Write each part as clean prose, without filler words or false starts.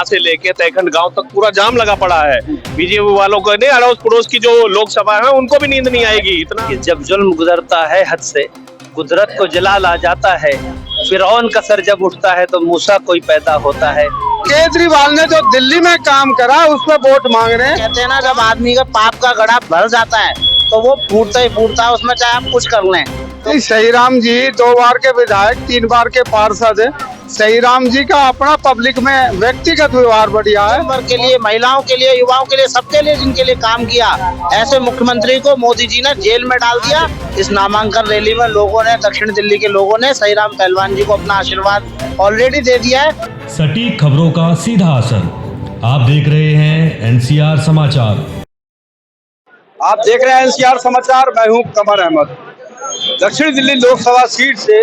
से लेके तैखंड गांव तक पूरा जाम लगा पड़ा है। बीजेपी वालों को नहीं, अड़ोस पड़ोस की जो लोकसभा है उनको भी नींद नहीं आएगी इतना। जब जुल्म गुजरता है हद से, कुदरत को जलाल आ जाता है, फिरौन का सर जब उठता है तो मूसा कोई पैदा होता है। केजरीवाल ने जो दिल्ली में काम करा उस पर वोट मांग रहे हैं। कहते हैं ना, जब आदमी का पाप का गड़ा भर जाता है तो वो फूटता ही फूटता है, उसमें चाहे आप कुछ कर लें। तो सहीराम जी 2 बार के विधायक, 3 बार के पार्षद है। सहीराम जी का अपना पब्लिक में व्यक्तिगत व्यवहार बढ़िया है। वर्ग के लिए, महिलाओं के लिए, युवाओं के लिए, सबके लिए जिनके लिए काम किया, ऐसे मुख्यमंत्री को मोदी जी ने जेल में डाल दिया। इस नामांकन रैली में लोगों ने, दक्षिण दिल्ली के लोगों ने सहीराम पहलवान जी को अपना आशीर्वाद ऑलरेडी दे दिया है। सटीक खबरों का सीधा असर। आप देख रहे हैं एनसीआर समाचार। आप देख रहे हैं एनसीआर समाचार। मैं हूं कमर अहमद। दक्षिण दिल्ली लोकसभा सीट से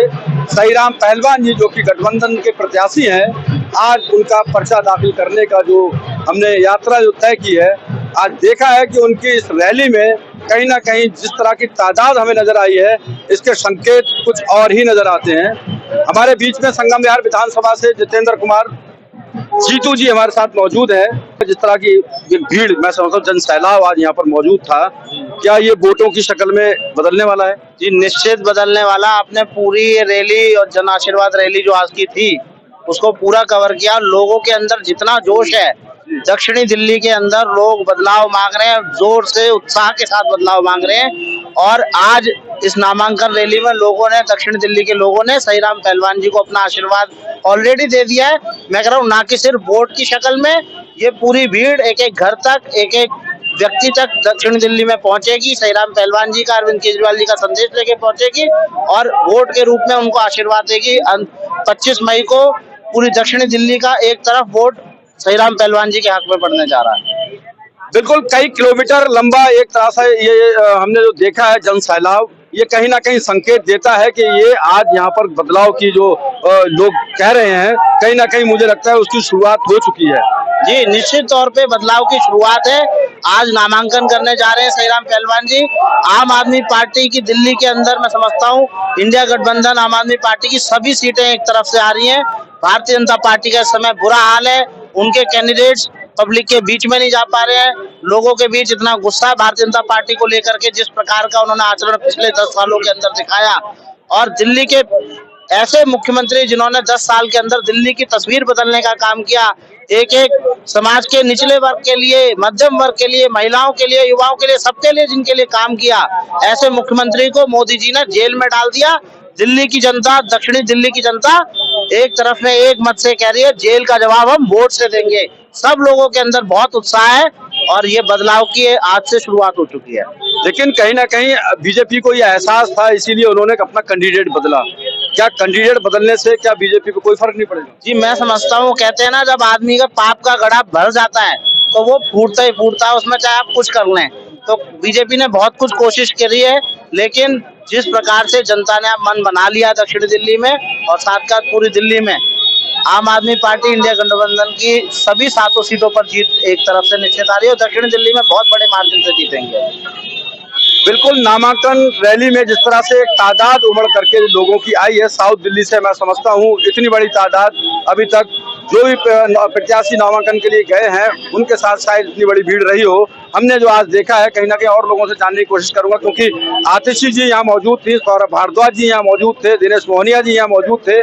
सहीराम पहलवान जी, जो कि गठबंधन के प्रत्याशी हैं, आज उनका पर्चा दाखिल करने का जो हमने यात्रा जो तय की है, आज देखा है कि उनकी इस रैली में कहीं ना कहीं जिस तरह की तादाद हमें नजर आई है, इसके संकेत कुछ और ही नजर आते हैं। हमारे बीच में संगम विहार विधानसभा से जितेंद्र कुमार जीतू जी हमारे साथ मौजूद है। जिस तरह की भीड़, मैं समझता हूँ जन सैलाब आज यहाँ पर मौजूद था, क्या ये वोटों की शक्ल में बदलने वाला है? जी निश्चित बदलने वाला। आपने पूरी रैली और जन आशीर्वाद रैली जो आज की थी उसको पूरा कवर किया। लोगों के अंदर जितना जोश है, दक्षिणी दिल्ली के अंदर लोग बदलाव मांग रहे हैं, जोर से उत्साह के साथ बदलाव मांग रहे हैं। और आज इस नामांकन रैली में लोगों ने, दक्षिण दिल्ली के लोगों ने सहीराम पहलवान जी को अपना आशीर्वाद ऑलरेडी दे दिया है। मैं कह रहा हूँ, ना कि सिर्फ वोट की शक्ल में, ये पूरी भीड़ एक एक घर तक, एक एक व्यक्ति तक दक्षिण दिल्ली में पहुंचेगी। सहीराम पहलवान जी का, अरविंद केजरीवाल जी का संदेश लेके पहुंचेगी और वोट के रूप में उनको आशीर्वाद देगी। 25 मई को पूरी दक्षिणी दिल्ली का एक तरफ वोट सहीराम पहलवान जी के हक में पड़ने जा रहा है। बिल्कुल कई किलोमीटर लंबा एक तरह से ये हमने जो देखा है जन सैलाब, ये कहीं ना कहीं संकेत देता है कि ये आज यहाँ पर बदलाव की जो लोग कह रहे हैं, कहीं ना कहीं मुझे लगता है उसकी शुरुआत हो चुकी है। जी निश्चित तौर पे बदलाव की शुरुआत है। आज नामांकन करने जा रहे हैं सहीराम पहलवान जी। आम आदमी पार्टी की दिल्ली के अंदर, मैं समझता हूँ इंडिया गठबंधन आम आदमी पार्टी की सभी सीटें एक तरफ से आ रही हैं। भारतीय जनता पार्टी का इस समय बुरा हाल है। उनके कैंडिडेट्स पब्लिक के बीच में नहीं जा पा रहे हैं। लोगों के बीच इतना गुस्सा है भारतीय जनता पार्टी को लेकर के, जिस प्रकार का उन्होंने आचरण पिछले 10 सालों के अंदर दिखाया। और दिल्ली के ऐसे मुख्यमंत्री जिन्होंने 10 साल के अंदर दिल्ली की तस्वीर बदलने का काम किया, एक एक समाज के निचले वर्ग के लिए, मध्यम वर्ग के लिए, महिलाओं के लिए, युवाओं के लिए, सबके लिए जिनके लिए काम किया, ऐसे मुख्यमंत्री को मोदी जी ने जेल में डाल दिया। दिल्ली की जनता, दक्षिणी दिल्ली की जनता एक तरफ में एक मत से कह रही है, जेल का जवाब हम वोट से देंगे। सब लोगों के अंदर बहुत उत्साह है और ये बदलाव की आज से शुरुआत हो चुकी है। लेकिन कहीं ना कहीं बीजेपी को यह एहसास था, इसीलिए उन्होंने अपना कैंडिडेट बदला। क्या कैंडिडेट बदलने से क्या बीजेपी को कोई फर्क नहीं पड़ेगा? जी मैं समझता हूँ, कहते हैं ना, जब आदमी का पाप का गड़ा भर जाता है तो वो फूटता ही फूटता है, उसमें चाहे आप कुछ कर लें। तो बीजेपी ने बहुत कुछ कोशिश करी है, लेकिन जिस प्रकार से जनता ने मन बना लिया दक्षिण दिल्ली में और साथ साथ पूरी दिल्ली में, आम आदमी पार्टी इंडिया गठबंधन की सभी 7 सीटों पर जीत एक तरफ से निश्चित आ रही है और दक्षिण दिल्ली में बहुत बड़े मार्जिन से जीतेंगे। बिल्कुल नामांकन रैली में जिस तरह से एक तादाद उमड़ करके लोगों की आई है साउथ दिल्ली से, मैं समझता हूँ इतनी बड़ी तादाद अभी तक जो भी प्रत्याशी नामांकन के लिए गए हैं उनके साथ शायद इतनी बड़ी भीड़ रही हो। हमने जो आज देखा है, कहीं ना कहीं और लोगों से जानने की कोशिश करूंगा, क्योंकि आतिशी जी यहाँ मौजूद थी, सौरभ भारद्वाज जी यहाँ मौजूद थे, दिनेश मोहनिया जी यहाँ मौजूद थे,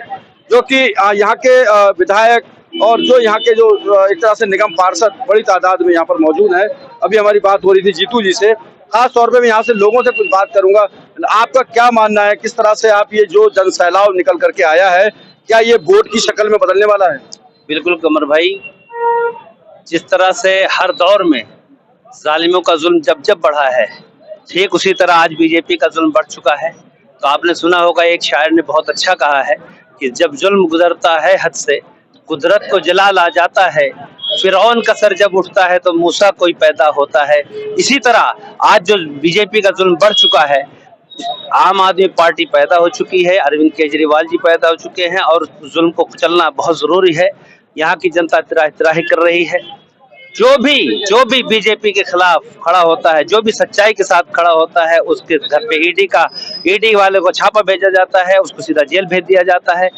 जो कि यहाँ के विधायक और जो यहाँ के जो एक तरह से निगम पार्षद बड़ी तादाद में यहाँ पर मौजूद है। अभी हमारी बात हो रही थी जीतू जी से, खास तौर पे मैं यहाँ से लोगों से कुछ बात करूंगा। आपका क्या मानना है, किस तरह से आप ये जो जन सैलाब निकल करके आया है, क्या ये वोट की शक्ल में बदलने वाला है? बिल्कुल कमर भाई, जिस तरह से हर दौर में जालिमों का जुल्म जब जब बढ़ा है, ठीक उसी तरह आज बीजेपी का जुल्म बढ़ चुका है। तो आपने सुना होगा, एक शायर ने बहुत अच्छा कहा है कि जब जुल्म गुजरता है हद से, कुदरत को जलाल आ जाता है, फिरौन का सर जब उठता है तो मूसा कोई पैदा होता है। इसी तरह आज जो बीजेपी का जुल्म बढ़ चुका है, आम आदमी पार्टी पैदा हो चुकी है, अरविंद केजरीवाल जी पैदा हो चुके हैं और जुल्म को कुचलना बहुत जरूरी है। यहाँ की जनता त्राही कर रही है। जो भी बीजेपी के खिलाफ खड़ा होता है, जो भी सच्चाई के साथ खड़ा होता है, उसके घर पे ईडी वाले को छापा भेजा जाता है, उसको सीधा जेल भेज दिया जाता है।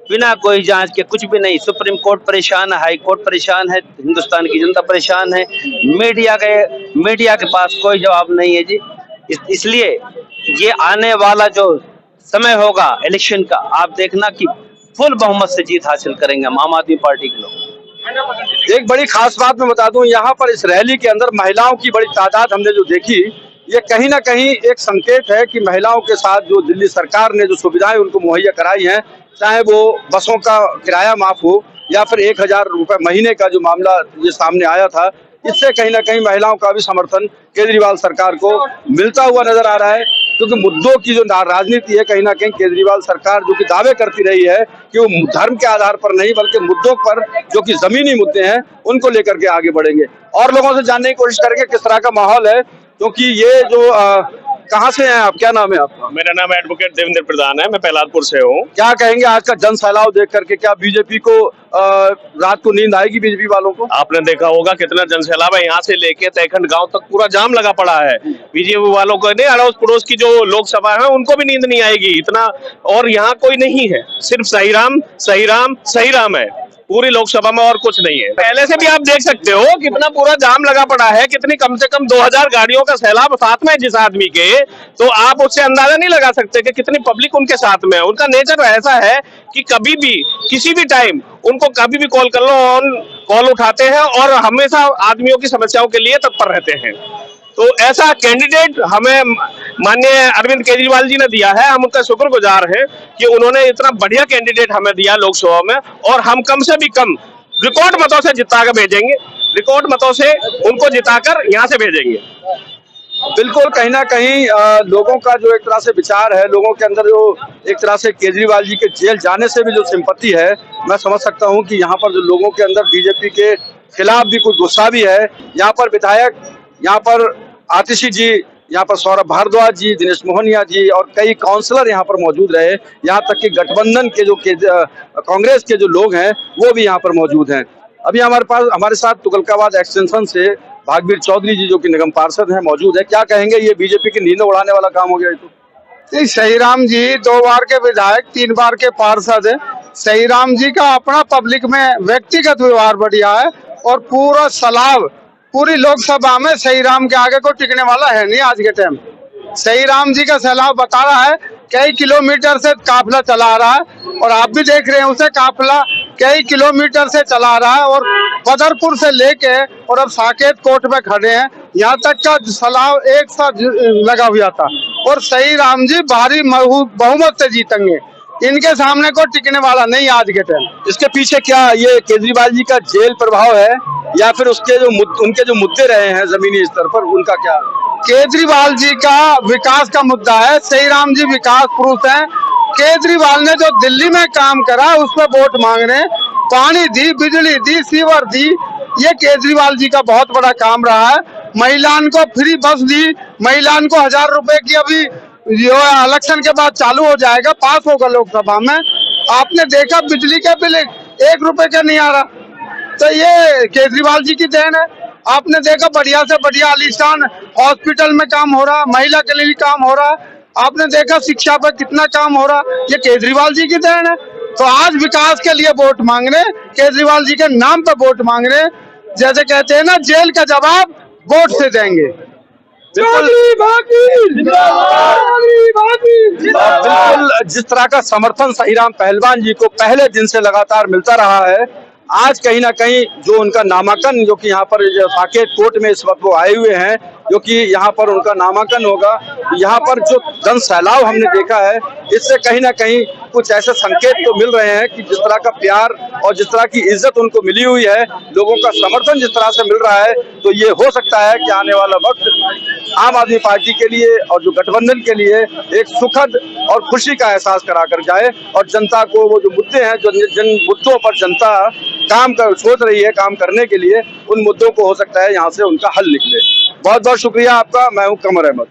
बिना कोई जांच के कुछ भी नहीं। सुप्रीम कोर्ट परेशान है, हाई कोर्ट परेशान है, हिंदुस्तान की जनता परेशान है, मीडिया के पास कोई जवाब नहीं है जी। इसलिए ये आने वाला जो समय होगा इलेक्शन का, आप देखना कि फुल बहुमत से जीत हासिल करेंगे हम आम आदमी पार्टी के लोग। एक बड़ी खास बात मैं बता दूं, यहाँ पर इस रैली के अंदर महिलाओं की बड़ी तादाद हमने जो देखी, ये कहीं ना कहीं एक संकेत है कि महिलाओं के साथ जो दिल्ली सरकार ने जो सुविधाएं उनको मुहैया कराई हैं, चाहे वो बसों का किराया माफ हो या फिर 1000 रुपये महीने का जो मामला ये सामने आया था, इससे कहीं ना कहीं महिलाओं का भी समर्थन केजरीवाल सरकार को मिलता हुआ नजर आ रहा है। क्योंकि मुद्दों की जो राजनीति है, कहीं ना कहीं केजरीवाल सरकार जो कि दावे करती रही है कि वो धर्म के आधार पर नहीं बल्कि मुद्दों पर जो कि जमीनी मुद्दे हैं उनको लेकर के आगे बढ़ेंगे। और लोगों से जानने की कोशिश करेंगे किस तरह का माहौल है, क्योंकि ये जो कहाँ से हैं आप, क्या नाम है आपका? मेरा नाम एडवोकेट देवेंद्र प्रधान है, मैं प्रहलादपुर से हूँ। क्या कहेंगे आज का जन सैलाब देख करके, क्या बीजेपी को रात को नींद आएगी बीजेपी वालों को? आपने देखा होगा कितना जन सैलाब है, यहाँ से लेके तैखंड गांव तक पूरा जाम लगा पड़ा है। बीजेपी वालों को नहीं, अड़ोस पड़ोस की जो लोकसभा है उनको भी नींद नहीं आएगी इतना। और यहाँ कोई नहीं है, सिर्फ सही राम सही राम सही राम है पूरी लोकसभा में, और कुछ नहीं है। पहले से भी आप देख सकते हो कितना पूरा जाम लगा पड़ा है, कितनी कम से कम 2000 गाड़ियों का सैलाब साथ में जिस आदमी के, तो आप उससे अंदाजा नहीं लगा सकते कि कितनी पब्लिक उनके साथ में है। उनका नेचर ऐसा है कि कभी भी किसी भी टाइम उनको कभी भी कॉल कर लो, कॉल उठाते हैं और हमेशा आदमियों की समस्याओं के लिए तत्पर रहते हैं। तो ऐसा कैंडिडेट हमें माननीय अरविंद केजरीवाल जी ने दिया है, हम उनका शुक्रगुजार हैं कि उन्होंने इतना बढ़िया कैंडिडेट हमें दिया लोकसभा में, और हम कम से भी कम रिकॉर्ड मतों से जिताकर भेजेंगे, रिकॉर्ड मतों से उनको जिताकर यहाँ से भेजेंगे। बिल्कुल, कहीं ना कहीं लोगों का जो एक तरह से विचार है, लोगों के अंदर जो एक तरह से केजरीवाल जी के जेल जाने से भी जो सिंपैथी है, मैं समझ सकता हूं कि यहाँ पर जो लोगों के अंदर बीजेपी के खिलाफ भी कुछ गुस्सा भी है। यहाँ पर विधायक, यहाँ पर आतिशी जी, यहाँ पर सौरभ भारद्वाज जी, दिनेश मोहनिया जी और कई काउंसलर यहाँ पर मौजूद रहे। यहाँ तक कि गठबंधन के जो कांग्रेस के जो लोग हैं वो भी यहाँ पर मौजूद हैं। अभी हमारे साथ तुगलकाबाद एक्सटेंशन से भागवीर चौधरी जी जो कि निगम पार्षद हैं मौजूद है। क्या कहेंगे, ये बीजेपी की नींद उड़ाने वाला काम हो गया है? तो सही राम जी 2 बार के विधायक, 3 बार के पार्षद है। सही राम जी का अपना पब्लिक में व्यक्तिगत व्यवहार बढ़िया है और पूरा सलाब पूरी लोकसभा में सही राम के आगे को टिकने वाला है नहीं। आज के टाइम सही राम जी का सैलाब बता रहा है, कई किलोमीटर से काफिला चला रहा है और आप भी देख रहे हैं उसे काफिला कई किलोमीटर से चला रहा है और बदरपुर से लेके और अब साकेत कोट में खड़े हैं, यहाँ तक का सैलाब एक साथ लगा हुआ था और सही राम जी भारी बहुमत से जीतेंगे। इनके सामने को टिकने वाला नहीं आज के टाइम। इसके पीछे क्या ये केजरीवाल जी का जेल प्रभाव है या फिर उनके जो मुद्दे रहे हैं जमीनी स्तर पर, उनका क्या? केजरीवाल जी का विकास का मुद्दा है। सही राम जी विकास पुरुष हैं। केजरीवाल ने जो दिल्ली में काम करा उस पर वोट मांग रहे हैं। पानी दी, बिजली दी, सीवर दी, ये केजरीवाल जी का बहुत बड़ा काम रहा है। महिलाओं को फ्री बस दी, महिलाओं को 1000 रुपए की अभी जो इलेक्शन के बाद चालू हो जाएगा, पास होगा लोकसभा में। आपने देखा बिजली के बिल 1 रुपए का नहीं आ रहा, तो ये केजरीवाल जी की देन है। आपने देखा बढ़िया से बढ़िया आलीशान हॉस्पिटल में काम हो रहा, महिला क्लिनिक काम हो रहा, आपने देखा शिक्षा पर कितना काम हो रहा, ये केजरीवाल जी की देन है। तो आज विकास के लिए वोट मांग रहे, केजरीवाल जी के नाम पे वोट मांग रहे। जैसे कहते हैं ना, जेल का जवाब वोट से देंगे। बिल्कुल, जिस तरह का समर्थन सहीराम पहलवान जी को पहले दिन से लगातार मिलता रहा है, आज कहीं ना कहीं जो उनका नामांकन, जो कि यहाँ पर साकेत कोर्ट में इस वक्त वो आए हुए हैं, जो कि यहाँ पर उनका नामांकन होगा, यहाँ पर जो जन सैलाब हमने देखा है, इससे कहीं ना कहीं कुछ ऐसे संकेत तो मिल रहे हैं कि जिस तरह का प्यार और जिस तरह की इज्जत उनको मिली हुई है, लोगों का समर्थन जिस तरह से मिल रहा है, तो ये हो सकता है कि आने वाला वक्त आम आदमी पार्टी के लिए और जो गठबंधन के लिए एक सुखद और खुशी का एहसास करा कर जाए और जनता को वो जो मुद्दे हैं, जो जिन मुद्दों पर जनता सोच रही है काम करने के लिए, उन मुद्दों को हो सकता है यहाँ से उनका हल निकले। बहुत बहुत शुक्रिया आपका। मैं हूँ कमर अहमद।